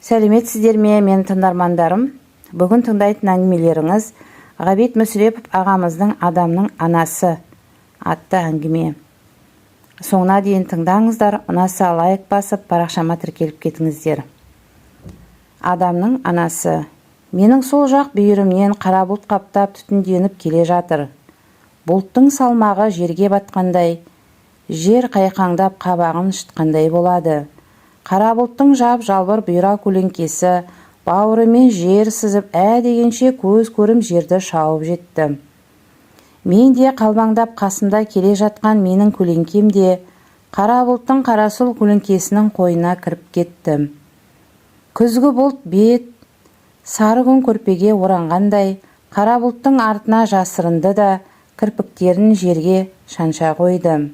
Сәлеметсіздер ме, мен тыңдармандарым? Бүгін тыңдайтын әңгімелеріңіз Ғабит Мүсірепов ағамыздың «Адамның анасы» атты әңгіме. Соңына дейін тыңдаңыздар, ұнаса лайк басып, парақшама тіркеліп кетіңіздер. Адамның анасы. Менің сол жақ бүйірімнен қара бұлт қаптап түтінденіп келе жатыр. Бұлттың салмағы жерге батқандай, жер қайқаңдап қабағын шытқандай болады. Қара бұлттың жап-жалбыр бұйра көлеңкесі бауырымен жер сызып дегенше көз көрім жерді шауып жетті. Мен де қалбаңдап қасымда келе жатқан менің көлеңкем де қара бұлттың қарасұл көлеңкесінің қойнына кіріп кетті. Күзгі бұлт бет сары күн көрпеге оранғандай қара бұлттың артына жасырынды да кірпіктерін жерге шанша қойды.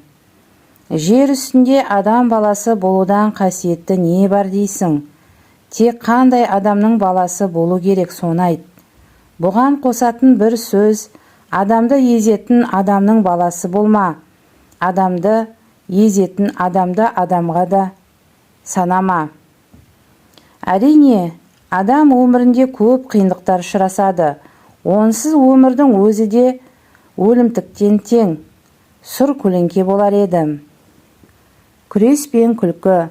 Жер үстінде адам баласы болудан қасиетті не бар дейсің? Тек қандай адамның баласы болу керек, соны айт. Бұған қосатын бір сөз, адамды езетін адамның баласы болма. Адамды езетін адамды адамға да санама. Әрине, адам өмірінде көп қиындықтар ұшырасады. Онсыз өмірдің өзі де өлімтіктен тең, сұр көлеңке болар еді. Күрес пен күлкі,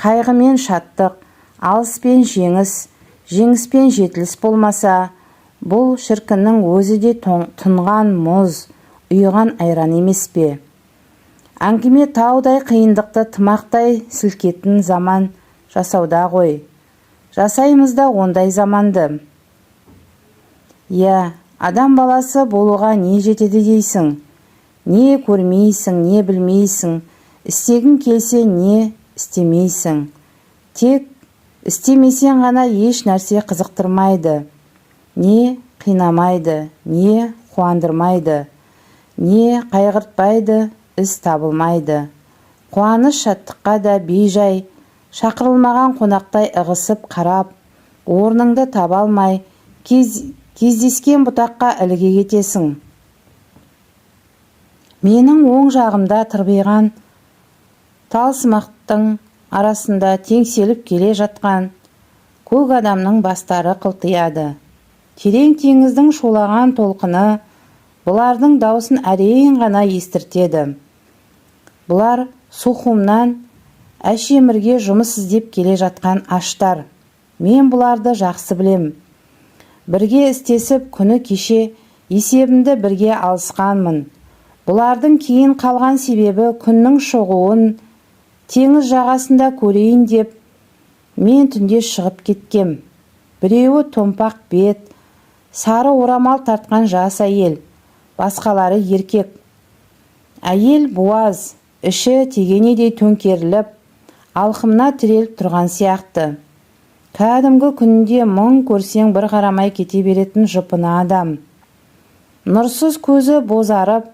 қайғы мен шаттық, алыс пен жеңіс, жеңіс пен жетіліс болмаса, бұл шіркіннің өзі де тұнған мұз, ұйыған айран емес пе? Әңгіме таудай қиындықты тымақтай сілкетін заман жасауда ғой. Жасаймыз да ондай заманды. Адам баласы болуға не жетеді дейсің? Не көрмейсің, не білмейсің? Істегің келсе не істемейсің? Тек істемесең ғана еш нәрсе қызықтырмайды. Не қинамайды, не қуандырмайды, не қайғыртпайды, іс табылмайды. Қуаныш шаттыққа да бейжай, шақырылмаған қонақтай ығысып қарап, орныңды таба алмай, кездескен бұтаққа ілге кетесің. Менің оң жағымда тырбиған талсымақтың арасында теңселіп келе жатқан көк адамның бастары қылтияды. Терең теңіздің шулаған толқыны бұлардың даусын әрең ғана естіртеді. Бұлар Сухумнан Әшемірге жұмыс іздеп келе жатқан аштар. Мен бұларды жақсы білем. Бірге істесіп күні кеше есебімді бірге алысқанмын. Бұлардың кейін қалған себебі күннің шығуын теңіз жағасында көрейін деп мен түнде шығып кеткем. Біреуі томпақ бет, сары орамал тартқан жас әйел, басқалары еркек. Әйел буаз, іші тегенедей төңкеріліп, алқымына тіреліп тұрған сияқты. Кәдімгі күнінде мұң көрсең бір қарамай кете беретін жыпына адам. Нұрсыз көзі бозарып,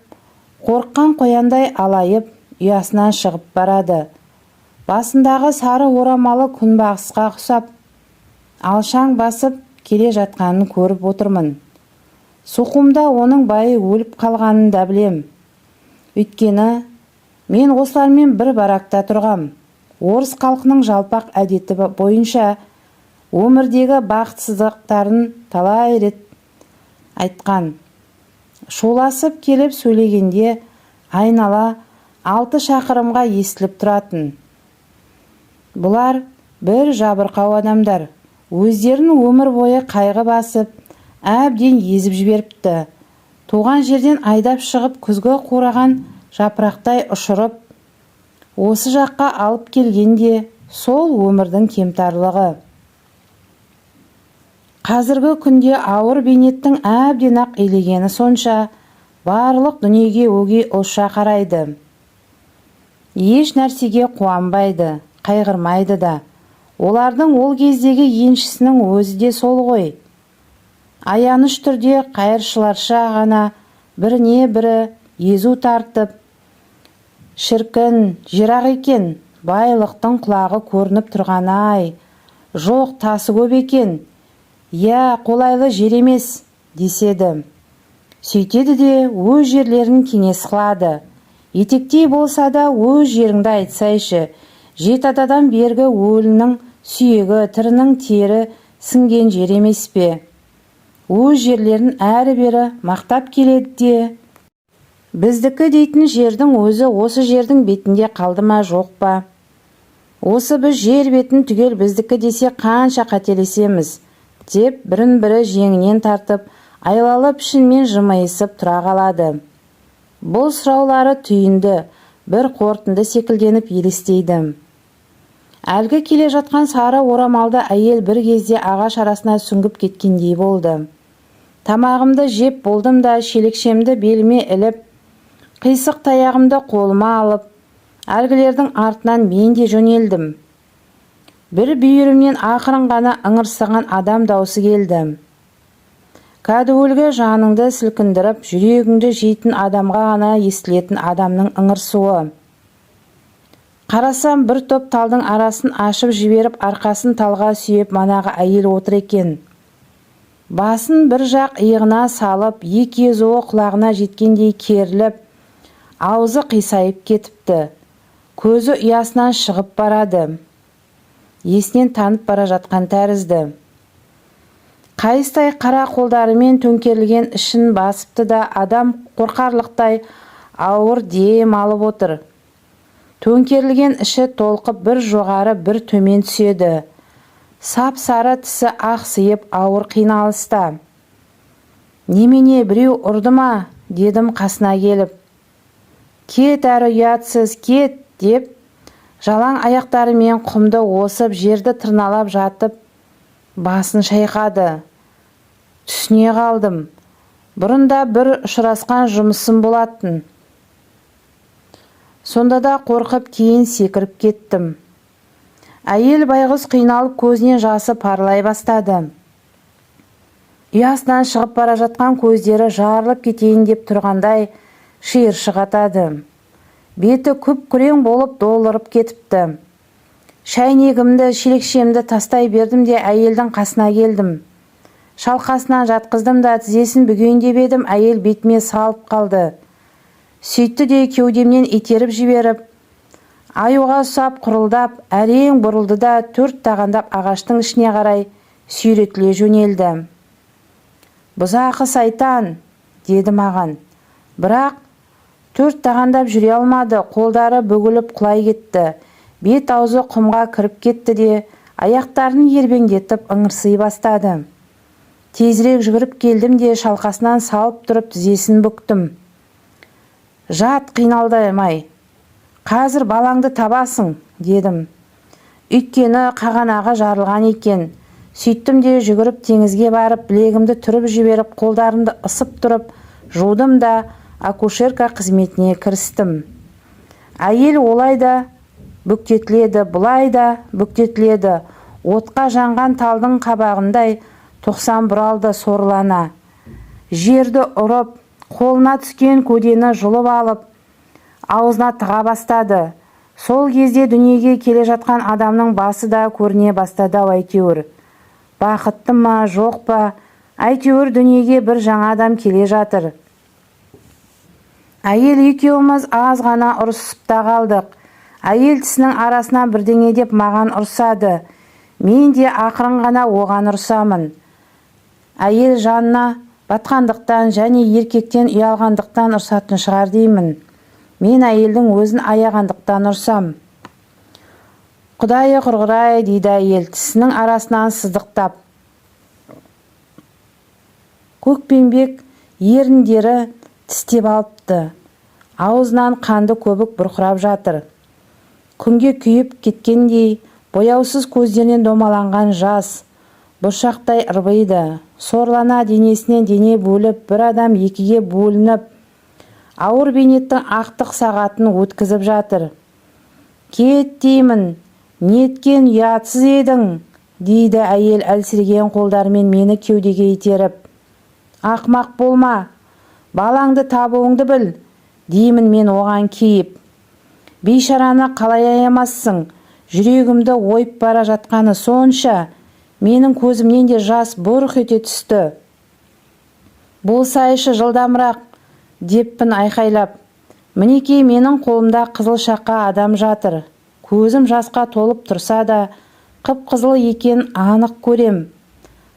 қорыққан қояндай алайып, ұясынан шығып барады. Басындағы сары орамалы күнбағысқа ұқсап, алшаң басып келе жатқанын көріп отырмын. Сухумда оның байы өліп қалғанын да білем. Өйткені мен осылармен бір баракта тұрғам. Орыс халқының жалпақ әдеті бойынша өмірдегі бақытсыздықтарын талай рет айтқан. Шоласып келіп сөйлегенде айнала 6 шақырымға естіліп тұратын. Бұлар бір жабырқау адамдар. Өздерін өмір бойы қайғы басып, әбден езіп жіберіпті. Туған жерден айдап шығып, күзгі қураған жапырақтай ұшырып, осы жаққа алып келгенде сол өмірдің кемтарлығы. Қазіргі күнде ауыр бейнеттің әбден ақ елегені сонша, барлық дүниеге өгей ұлша қарайды. Еш нәрсеге қуанбайды, қайғырмайды да. Олардың ол кездегі еншісінің өзі де сол ғой. Аяныш түрде қайыршыларша ғана біріне бірі езу тартып, шіркін, жирақ екен, байлықтың құлағы көрініп тұрған ай, жоқ тасы көп екен, қолайлы жер емес деседі. Сөйтеді де өз жерлерін кеңес қылады. Етектей болса да өз жеріңді айтсайшы, 7 атадан бергі өлінің сүйегі, тірінің тері сіңген жер емес пе? Өз жерлерін әрі-бері мақтап келеді де. Біздікі дейтін жердің өзі осы жердің бетінде қалды ма жоқ па? Осы біз жер бетін түгел біздікі десе қанша қателесеміз, деп бірін-бірі жеңінен тартып, айлалы пішінмен жымиысып тұра қалады. Бұл сұраулары түйінді, бір қорытынды секілденіп елестейді. Әлгі келе жатқан сары орамалды әйел бір кезде ағаш арасына сүңгіп кеткендей болды. Тамағымды жеп болдым да шелекшемді беліме іліп, қисық таяғымды қолыма алып, әлгілердің артынан мен де жөнелдім. Бір бүйірімнен ақырын ғана ыңырсыған адам даусы келді. Кәдуілгі жаныңды сілкіндіріп, жүрегіңді жейтін адамға ғана естілетін адамның ыңырсуы. Қарасам, бір топ талдың арасын ашып жіберіп, арқасын талға сүйеп манағы әйел отыр екен. Басын бір жақ иығына салып, екі езуі құлағына жеткендей керіліп, аузы қисайып кетіпті. Көзі ұясынан шығып барады. Есінен танып бара жатқан тәрізді. Қайыстай қара қолдарымен төңкерілген ішін басыпты да адам қорқарлықтай ауыр дем алып отыр. Төңкерілген іші толқып бір жоғары бір төмен түседі. Сап-сары тісі ақсиып ауыр қиналыста. Немене, біреу ұрды ма? Дедім қасына келіп. Кет әрі ұятсыз, кет, деп жалаң аяқтарымен құмды осып жерді тырналап жатып, басын шайқады. Түсіне қалдым. Бұрында бір ұшырасқан жұмысым болатын. Сонда да қорқып кейін секіріп кеттім. Әйел байғұс қиналып көзінен жасы парлай бастады. Ұясынан шығып бара жатқан көздері жарылып кетейін деп тұрғандай шиыршық атады. Беті күп-күрең болып долырып кетіпті. Шәйнегімді, шелекшемді тастай бердім де әйелдің қасына келдім. Шалқасынан жатқыздым да тізесін бүгейін деп едім, әйел бетіме салып қалды. Сөйтті де кеудемнен итеріп жіберіп, аюға ұсап құрылдап, әрең бұрылды да төрт тағандап ағаштың ішіне қарай сүйретіле жөнелді. Бұзақы сайтан, деді маған. Бірақ төрт тағандап жүре алмады, қолдары бүгіліп құлай кетті. Бет аузы құмға кіріп кетті де, аяқтарын ербеңдетіп ыңырсый бастады. Тезірек жүгіріп келдім де шалқасынан салып тұрып тізесін бүктім. Жат, қиналдамай. Қазір балаңды табасың, дедім. Өйткені қағанағы жарылған екен. Сөйттім де жүгіріп теңізге барып, білегімді түріп жіберіп, қолдарымды ысып тұрып, жудым да акушерка қызметіне кірістім. Әйел олай да бүктетіледі, бұлай да бүктетіледі. Отқа жанған талдың қабағындай 90 бұралды сорлана. Жерді ұрып, қолына түскен көдені жұлып алып, аузына тыға бастады. Сол кезде дүниеге келе жатқан адамның басы да көріне бастады әйтеуір. Бақытты ма, жоқ па, әйтеуір дүниеге бір жаңа адам келе жатыр. Әйел екеуміз аз ғана ұрысып та қалдық. Әйел тісінің арасынан бірдеңе деп маған ұрсады. Мен де ақырын ғана оған ұрсамын. Әйел жанына батқандықтан және еркектен ұялғандықтан ұрсатын шығар деймін. Мен әйелдің өзін аяғандықтан ұрсам. Құдайы құрғырай, дейді әйел тісінің арасынан сыздықтап. Көкпеңбек еріндері тістеп алыпты. Аузынан қанды көбік бұрқырап жатыр. Күнге күйіп кеткендей, бояусыз көздерінен домаланған жас, бұршақтай ырбиды. Сорлана денесінен дене бөліп, бір адам екіге бөлініп, ауыр бейнеттің ақтық сағатын өткізіп жатыр. Кет деймін, неткен ұятсыз едің, дейді әйел әлсіреген қолдарымен мені кеудеге итеріп. Ақмақ болма, балаңды табуыңды біл, деймін мен оған кейіп. Бейшараны қалай аямассың, жүрегімді ойып бара жатқаны сонша, менің көзімнен де жас бұрқ ете түсті. Болсайшы жылдамырақ, деппін айқайлап. Мінекей менің қолымда қызыл шақа адам жатыр. Көзім жасқа толып тұрса да, қып-қызыл екен анық көрем.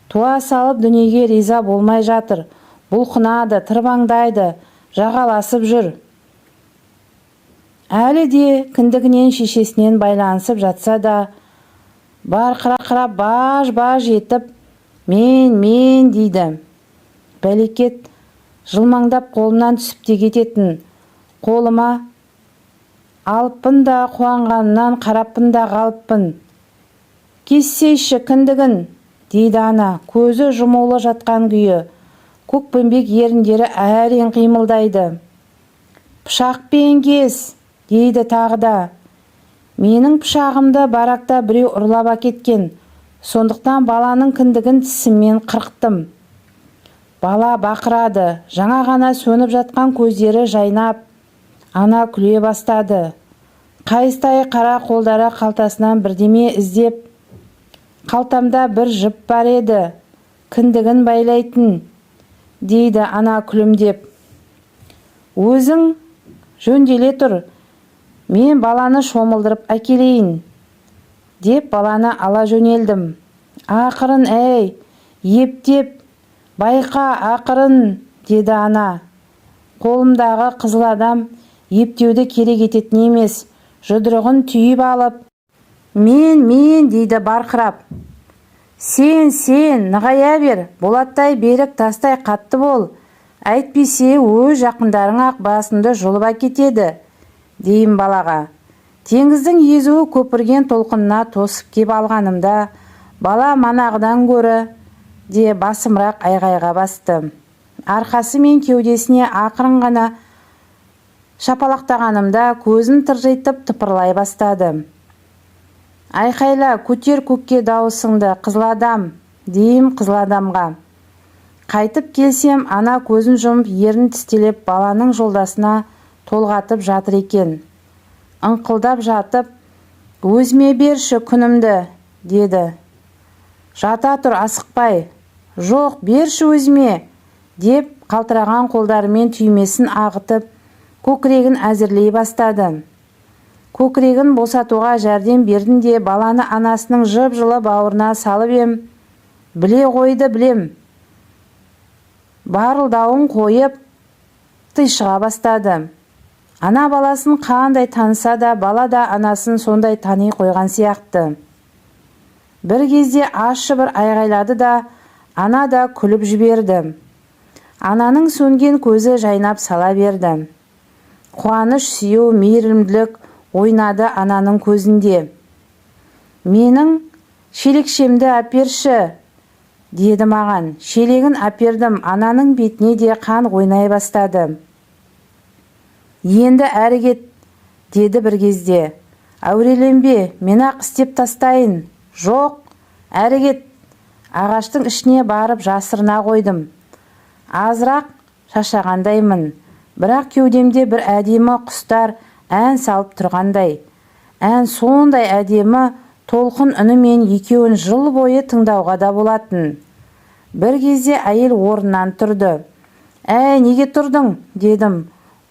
Туа салып дүниеге риза болмай жатыр. Бұлқынады, тырбаңдайды, жағаласып жүр. Әлі де кіндігінен шешесінен байланысып жатса да, барқырақырап баж-баж етіп, мен дейді. Бәлекет жылмаңдап қолымнан түсіп те кететін. Қолыма алыппын да қуанғанынан қараппын да қалыппын. Кессейші кіндігін, дейді ана, көзі жұмулы жатқан күйі. Көкпеңбек еріндері әрең қимылдайды. Пышақпен кес, дейді тағы да. Менің пышағымды баракта біреу ұрлап әкеткен. Сондықтан баланың кіндігін тісіммен қырықтым. Бала бақырады, жаңа ғана сөніп жатқан көздері жайнап. Ана күле бастады. Қайыстай қара қолдары қалтасынан бірдеме іздеп. Қалтамда бір жіп бар еді, кіндігін байлайтын, дейді ана күлімдеп. Өзің жөнделе тұр, мен баланы шомылдырып әкелейін, деп баланы ала жөнелдім. Ақырын әй, ептеп, байқа ақырын, деді ана. Қолымдағы қызыл адам ептеуді керек ететін емес, жұдырығын түйіп алып, мен, дейді барқырап. Сен, нығая бер, болаттай берік тастай қатты бол. Әйтпесе өз жақындарың ақ басынды жұлып әкетеді, дейім балаға. Теңіздің езуі көпірген толқынына тосып кеп алғанымда, бала манағыдан көрі, де басымырақ айғайға басты. Арқасы мен кеудесіне ақырын ғана шапалақтағанымда көзін тыржитып тыпырлай бастады. Айқайла, көтер көкке дауысыңды, қызыл адам, дейім қызыл адамға. Қайтып келсем, ана көзін жұмып, ерін тістелеп, баланың жолдасына толғатып жатыр екен. Ыңқылдап жатып, өзіме берші күнімді, деді. Жата тұр, асықпай. Жоқ, берші өзіме, деп қалтыраған қолдарымен түймесін ағытып, көкірегін әзірлей бастады. Көкірегін босатуға жәрдем бердім де баланы анасының жып-жылы бауырына салып ем. Біле қойды, білем. Барылдауын қойып, тыйшыға бастады. Ана баласын қандай таныса да, бала да анасын сондай тани қойған сияқты. Бір кезде ащы бір айғайлады да, ана да күліп жіберді. Ананың сөнген көзі жайнап сала берді. Қуаныш, сүйеу, мейірімділік ойнады ананың көзінде. Менің шелекшемді әперші, деді маған. Шелегін әпердім, ананың бетіне де қан ойнай бастады. Енді әрі кет, деді бір кезде. Әуреленбе, мен ақ істеп тастайын. Жоқ, әрі кет. Ағаштың ішіне барып жасырына қойдым. Азырақ шашағандаймын. Бірақ кеудемде бір әдемі құстар ән салып тұрғандай. Ән сондай әдемі, толқын үнімен екеуін жыл бойы тыңдауға да болатын. Бір кезде әйел орнынан тұрды. Әй, неге тұрдың, дедім.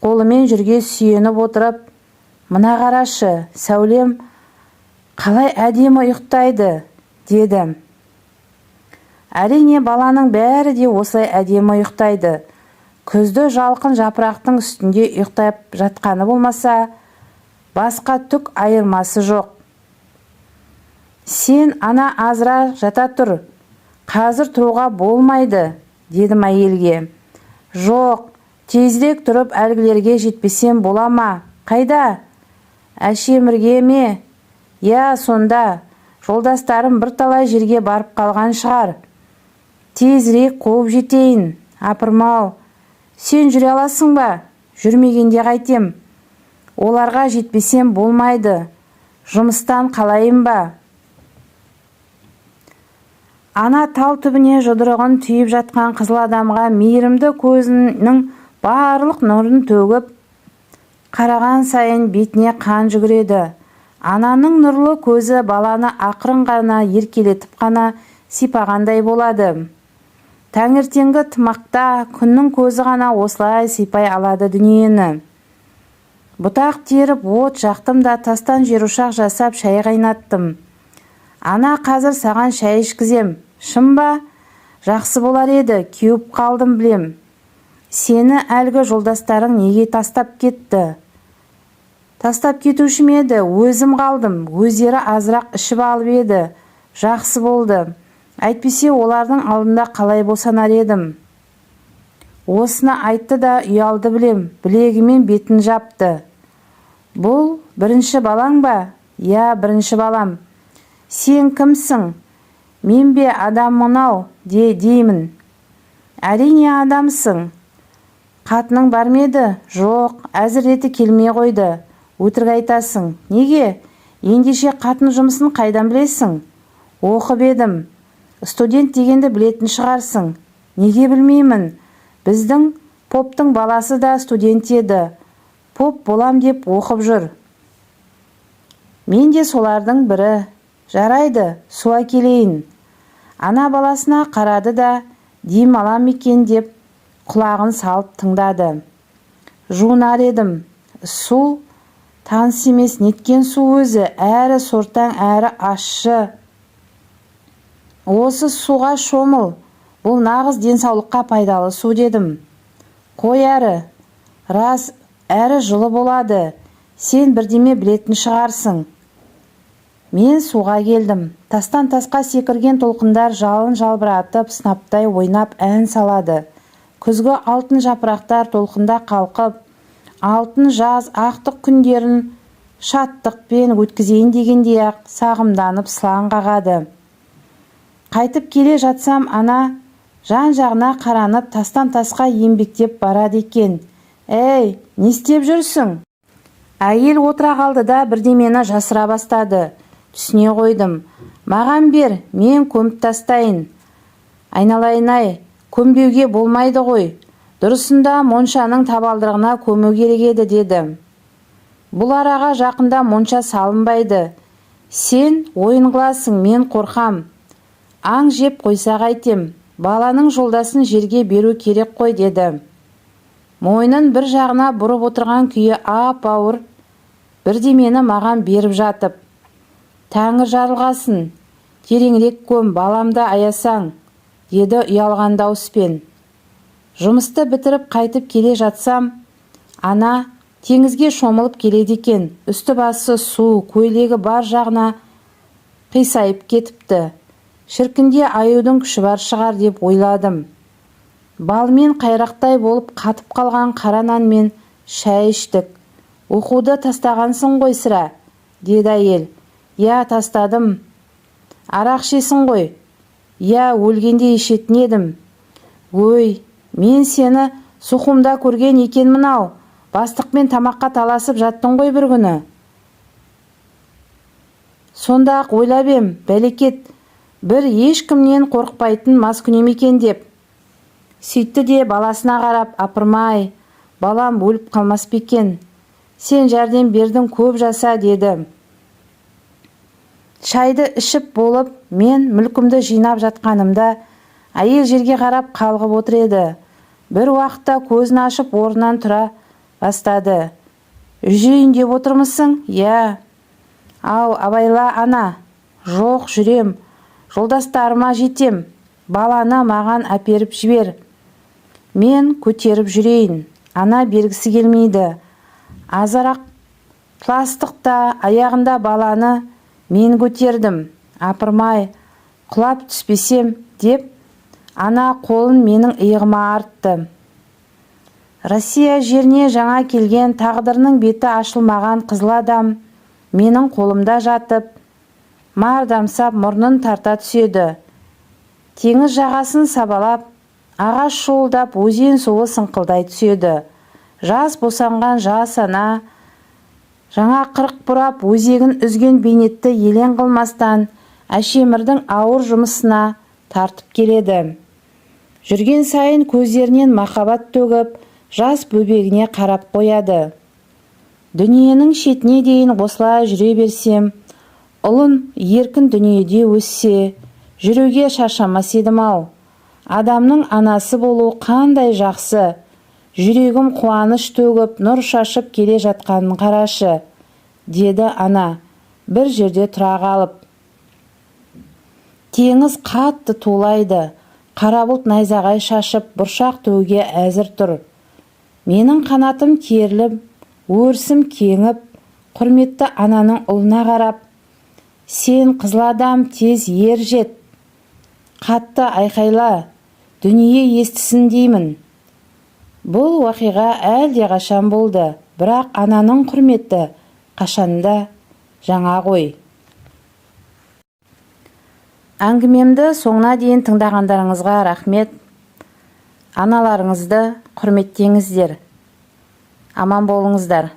Қолымен жүрге сүйеніп отырып, мына қарашы, сәулем қалай әдемі ұйықтайды, дедім. Әрине баланың бәрі де осылай әдемі ұйықтайды. Күзді жалқын жапырақтың үстінде ұйықтап жатқаны болмаса, басқа түк айырмасы жоқ. Сен ана азырақ жата тұр, қазір тұруға болмайды, дедім әйелге. Жоқ, тезірек тұрып әлгілерге жетпесем бола ма? Қайда? Әшемірге ме? Я, сонда. Жолдастарым бірталай жерге барып қалған шығар. Тезірек қуып жетейін. Апырмау, сен жүре аласың ба? Жүрмегенде қайтем. Оларға жетпесем болмайды. Жұмыстан қалайым ба? Ана тал түбіне жұдырығын түйіп жатқан қызыл адамға мейірімді көзінің барлық нұрын төгіп, қараған сайын бетіне қан жүгіреді. Ананың нұрлы көзі баланы ақырын ғана еркелетіп қана сипағандай болады. Таңертеңгі тымақта күннің көзі ғана осылай сипай алады дүниені. Бұтақ теріп от жақтым да тастан жерушақ жасап шай қайнаттым. Ана қазір саған шай ішкізем. Шын ба? Жақсы болар еді, кеуіп қалдым білем. Сені әлгі жолдастарың неге тастап кетті? Тастап кетуші ме еді, өзім қалдым. Өздері азырақ ішіп алып еді. Жақсы болды. Әйтпесе олардың алдында қалай босанар едім. Осыны айтты да ұялды білем. Білегімен бетін жапты. Бұл бірінші балаң ба? Я, бірінші балам. Сен кімсің? Мен бе адаммын ау деймін. Әрине адамсың. Қатының бар ма еді? Жоқ, әзір реті келмей қойды. Өтірік айтасың. Неге? Ендеше қатын жұмысын қайдан білесің? Оқып едім. Студент дегенді білетін шығарсың. Неге білмеймін? Біздің поптың баласы да студент еді. Поп болам деп оқып жүр. Мен де солардың бірі. Жарайды, су әкелейін. Ана баласына қарады да, дем алам екен деп құлағын салып тыңдады. Жуынар едім. Су таныс емес, неткен су өзі, әрі сортаң, әрі ащы. Осы суға шомыл. Бұл нағыз денсаулыққа пайдалы су дедім. Қой әрі. Рас, әрі жылы болады. Сен бірдеме білетін шығарсың. Мен суға келдім. Тастан тасқа секірген толқындар жалын жалбыратып, сынаптай ойнап ән салады. Күзгі алтын жапырақтар толқында қалқып, алтын жаз ақтық күндерін шаттықпен өткізейін дегендей-ақ сағымданып сылаң қағады. Қайтып келе жатсам, ана жан-жағына қаранып тастан тасқа еңбектеп барады екен. Ей, не істеп жүрсің? Әйел отыра қалды да бірдемені жасыра бастады. Түсіне қойдым. Маған бер, мен көміп тастайын. Айналайын-ай, көмбеуге болмайды ғой. Дұрысында моншаның табалдырығына көму керек еді деді. Бұл араға жақында монша салынбайды. Сен ойын қыласың, мен қорқам. Аң жеп қойса қайтем. Баланың жолдасын жерге беру керек қой деді. Мойнын бір жағына бұрып отырған күйі ап-ауыр бірдемені маған беріп жатып. Тәңір жарылғасын, тереңірек көм, баламды аясаң, деді ұялған дауыспен. Жұмысты бітіріп қайтып келе жатсам, ана теңізге шомылып келеді екен. Үсті басы су, көйлегі бар жағына қисайып кетіпті. Шіркінде аюдың күші бар шығар деп ойладым. Балмен қайрақтай болып қатып қалған қара нанмен шай іштік. Оқуды тастағансың ғой сірә, деді әйел. Я, тастадым. Арақ ішесің ғой. Я, өлгенде ішетін едім. Ой, мен сені Сухумда көрген екенмін ау. Бастықпен тамаққа таласып жаттың ғой бір күні. Сонда-ақ ойлап ем, бәлекет, бір ешкімнен қорықпайтын маскүнем екен деп. Сөйтті де баласына қарап, апырмай, балам өліп қалмас па екен. Сен жәрдем бердің, көп жаса, деді. Шайды ішіп болып, мен мүлкімді жинап жатқанымда, әйел жерге қарап қалғып отыр еді. Бір уақытта көзін ашып орнынан тұра бастады. Жүрейін деп отырмысың? Я. Ау, абайла ана. Жоқ, жүрем. Жолдастарыма жетем. Баланы маған әперіп жібер. Мен көтеріп жүрейін. Ана бергісі келмейді. Азарақ пластықта аяғында баланы мен көтердім. Апырмай, құлап түспесем деп, ана қолын менің иығыма артты. Россия жеріне жаңа келген, тағдырының беті ашылмаған қызыл адам менің қолымда жатып, мардамсап мұрнын тарта түседі. Теңіз жағасын сабалап, ағаш шуылдап, өзен суы сыңқылдай түседі. Жас босанған жас ана, жаңа қырық бұрап өзегін үзген бейнетті елең қылмастан әшемірдің ауыр жұмысына тартып келеді. Жүрген сайын көздерінен махаббат төгіп, жас бөбегіне қарап қояды. Дүниенің шетіне дейін осылай жүре берсем, ұлын еркін дүниеде өссе, жүруге шаршамас едім-ау. Адамның анасы болу қандай жақсы. Жүрегім қуаныш төгіп, нұр шашып келе жатқанын қарашы, деді ана, бір жерде тұра қалып. Теңіз қатты тулайды, қара бұлт найзағай шашып, бұршақ төгуге әзір тұр. Менің қанатым керіліп, өрісім кеңіп, құрметті ананың ұлына қарап, сен қызыл адам, тез ер жет, қатты айқайла, дүние естісін деймін. Бұл уақиға әлде қашан болды, бірақ ананың құрметі қашанда жаңа ғой. Әңгімемді соңына дейін тыңдағандарыңызға рахмет. Аналарыңызды құрметтеңіздер. Аман болыңыздар.